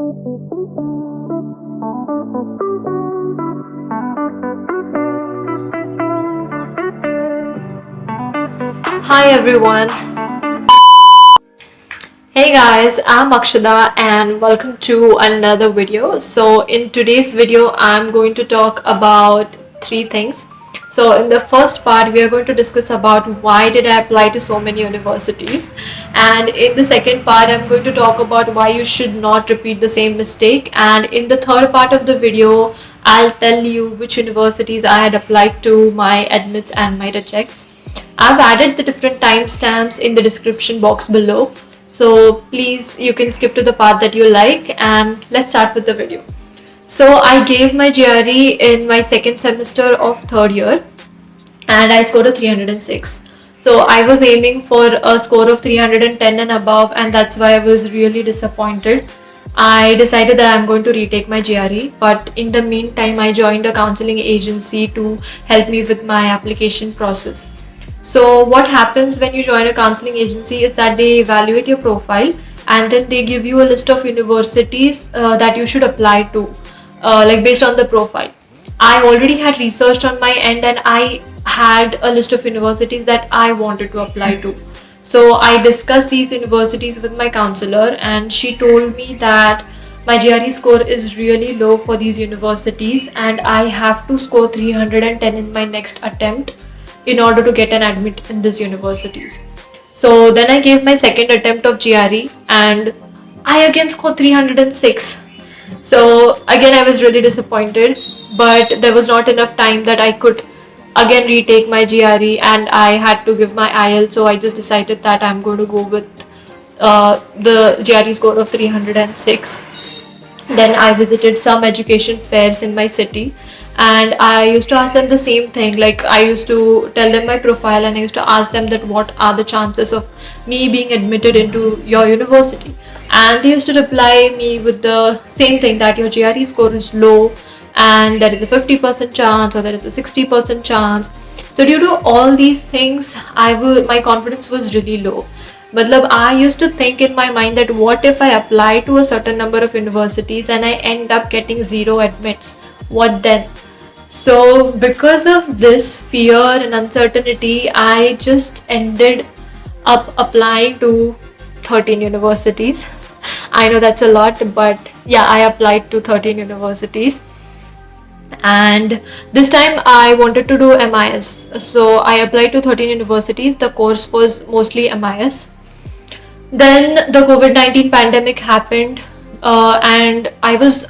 Hi everyone. Hey guys, I'm Akshada and welcome to another video. So in today's video, I'm going to talk about three things. So in the first part, we are going to discuss about why did I apply to so many universities. And in the second part, I'm going to talk about why you should not repeat the same mistake. And in the third part of the video, I'll tell you which universities I had applied to, my admits and my rejects. I've added the different timestamps in the description box below. So please, you can skip to the part that you like and let's start with the video. So I gave my GRE in my second semester of third year and I scored a 306. So I was aiming for a score of 310 and above, and that's why I was really disappointed. I decided that I'm going to retake my GRE, but in the meantime, I joined a counseling agency to help me with my application process. So what happens when you join a counseling agency is that they evaluate your profile and then they give you a list of universities that you should apply to, like based on the profile. I already had researched on my end and I had a list of universities that I wanted to apply to. So I discussed these universities with my counselor and she told me that my GRE score is really low for these universities and I have to score 310 in my next attempt in order to get an admit in these universities. So then I gave my second attempt of GRE and I again scored 306. So again I was really disappointed, but there was not enough time that I could again retake my GRE and I had to give my IELTS. So I just decided that I'm going to go with the GRE score of 306. Then I visited some education fairs in my city and I used to ask them the same thing. Like I used to tell them my profile and I used to ask them that what are the chances of me being admitted into your university, and they used to reply me with the same thing, that your GRE score is low and there is a 50% chance or there is a 60% chance. So due to all these things, my confidence was really low. Matlab, I used to think in my mind that what if I apply to a certain number of universities and I end up getting zero admits? What then? So because of this fear and uncertainty, I just ended up applying to 13 universities. I know that's a lot, but yeah, I applied to 13 universities. And this time I wanted to do MIS. So I applied to 13 universities. The course was mostly MIS. Then the COVID-19 pandemic happened, and I was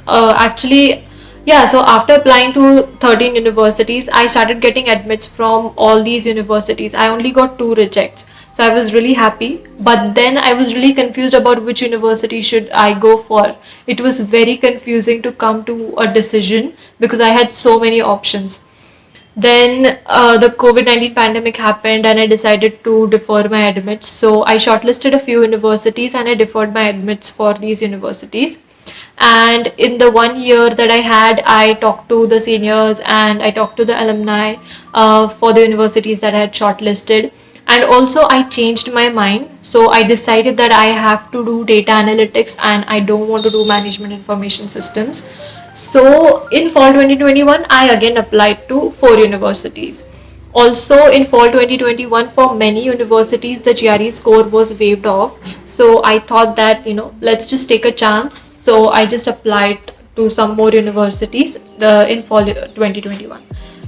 so after applying to 13 universities, I started getting admits from all these universities. I only got 2 rejects. So I was really happy, but then I was really confused about which university should I go for. It was very confusing to come to a decision because I had so many options. Then the COVID-19 pandemic happened and I decided to defer my admits. So I shortlisted a few universities and I deferred my admits for these universities. And in the 1 year that I had, I talked to the seniors and I talked to the alumni for the universities that I had shortlisted. And also I changed my mind. So I decided that I have to do data analytics and I don't want to do management information systems. So in fall 2021, I again applied to 4 universities. Also in fall 2021, for many universities, the GRE score was waived off. So I thought that, let's just take a chance. So I just applied to some more universities in fall 2021.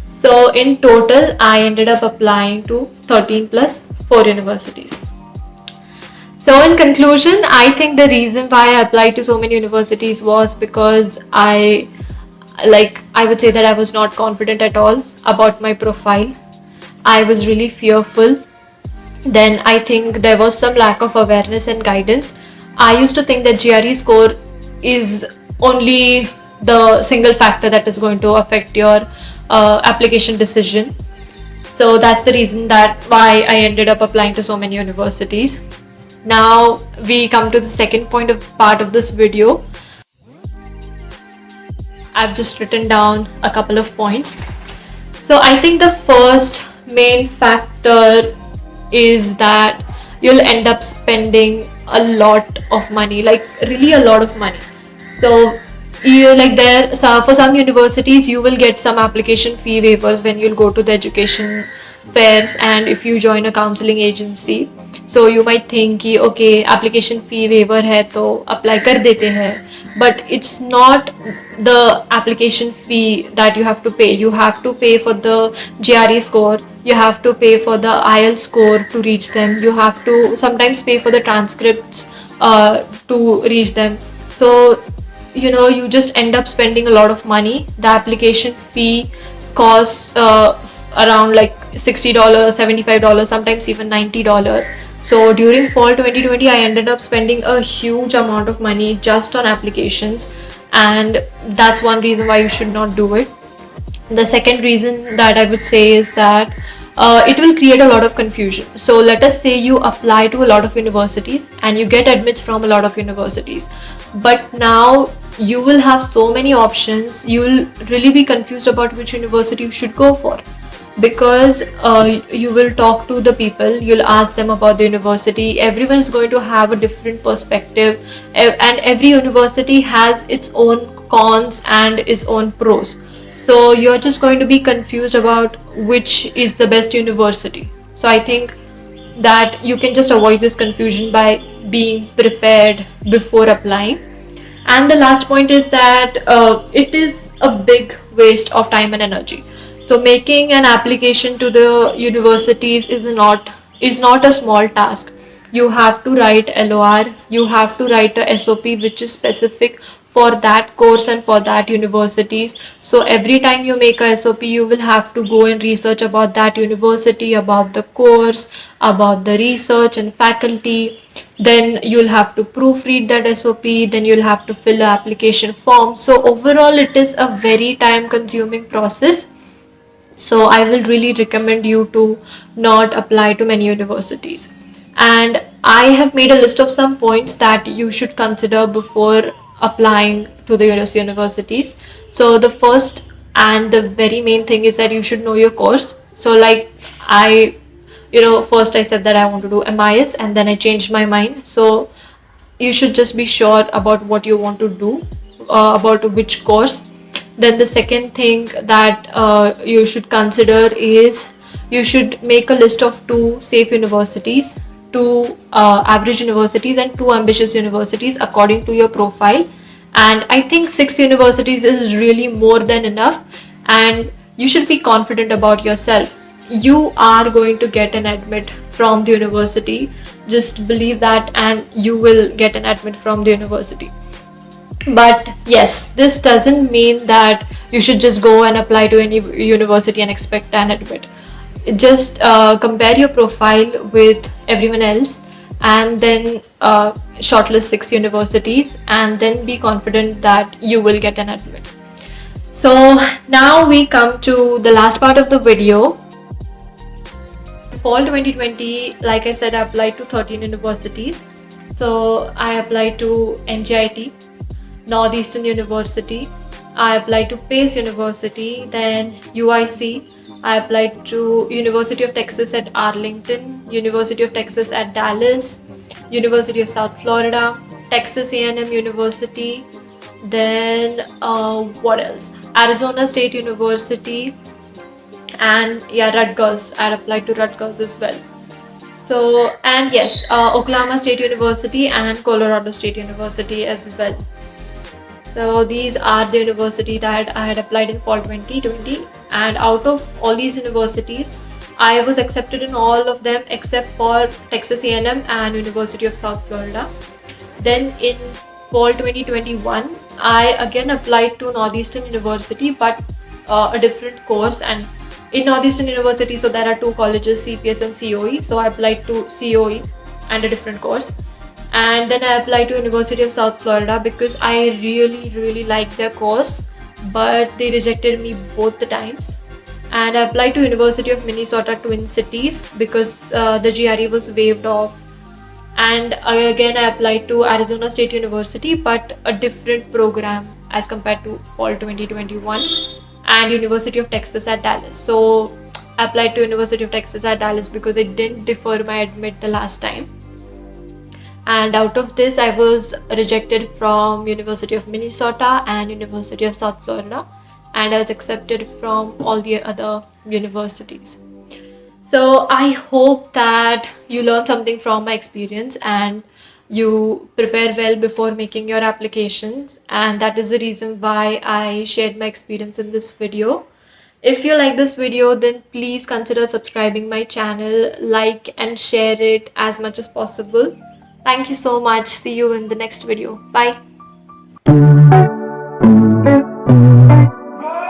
So in total, I ended up applying to 13 plus 4 universities. So in conclusion, I think the reason why I applied to so many universities was because I would say that I was not confident at all about my profile. I was really fearful. Then I think there was some lack of awareness and guidance. I used to think that GRE score is only the single factor that is going to affect your application decision. So that's the reason that why I ended up applying to so many universities. Now we come to the second part of this video. I've just written down a couple of points. So I think the first main factor is that you'll end up spending a lot of money, like really a lot of money. So you like there, so for some universities you will get some application fee waivers when you'll go to the education fairs, and if you join a counseling agency, so you might think कि okay application fee waiver है तो apply कर देते हैं, but it's not the application fee that you have to pay. You have to pay for the GRE score, you have to pay for the IELTS score to reach them, you have to sometimes pay for the transcripts to reach them. So you just end up spending a lot of money. The application fee costs around like $60, $75, sometimes even $90. So during fall 2020 I ended up spending a huge amount of money just on applications, and that's one reason why you should not do it. The second reason that I would say is that it will create a lot of confusion. So let us say you apply to a lot of universities and you get admits from a lot of universities, but now you will have so many options, you will really be confused about which university you should go for, because you will talk to the people, you'll ask them about the university, everyone is going to have a different perspective, and every university has its own cons and its own pros. So you're just going to be confused about which is the best university. So I think that you can just avoid this confusion by being prepared before applying. And the last point is that it is a big waste of time and energy. So making an application to the universities is not a small task. You have to write LOR, you have to write a SOP which is specific for that course and for that universities. So every time you make a SOP, you will have to go and research about that university, about the course, about the research and faculty. Then you'll have to proofread that SOP, then you'll have to fill an application form. So overall it is a very time consuming process. So I will really recommend you to not apply to many universities. And I have made a list of some points that you should consider before applying to the universities. So the first and the very main thing is that you should know your course. So like first I said that I want to do MIS and then I changed my mind. So you should just be sure about what you want to do, about which course. Then the second thing that you should consider is you should make a list of 2 safe universities, 2 average universities and 2 ambitious universities according to your profile. And I think 6 universities is really more than enough, and you should be confident about yourself. You are going to get an admit from the university. Just believe that and you will get an admit from the university. But yes, this doesn't mean that you should just go and apply to any university and expect an admit. Just compare your profile with everyone else and then shortlist 6 universities and then be confident that you will get an admit. So now we come to the last part of the video. Fall 2020, like I said, I applied to 13 universities. So I applied to NJIT, Northeastern University, I applied to Pace University, then UIC, I applied to University of Texas at Arlington, University of Texas at Dallas, University of South Florida, Texas A&M University, then what else? Arizona State University, and yeah, Rutgers. I applied to Rutgers as well. So, and yes, Oklahoma State University and Colorado State University as well. So these are the universities that I had applied in fall 2020, and out of all these universities I was accepted in all of them except for Texas A&M and University of South Florida. Then in fall 2021 I again applied to Northeastern University, but a different course. And in Northeastern University, so there are 2 colleges, CPS and COE. So I applied to COE and a different course. And then I applied to University of South Florida because I really liked their course, but they rejected me both the times. And I applied to University of Minnesota Twin Cities because the GRE was waived off. And again I applied to Arizona State University, but a different program as compared to fall 2021, and University of Texas at Dallas. So I applied to University of Texas at Dallas because it didn't defer my admit the last time. and out of this I was rejected from University of Minnesota and University of South Florida, and I was accepted from all the other universities. So I hope that you learn something from my experience and you prepare well before making your applications, and that is the reason why I shared my experience in this video. If you like this video, then please consider subscribing my channel, like and share it as much as possible. Thank you so much. See you in the next video. Bye.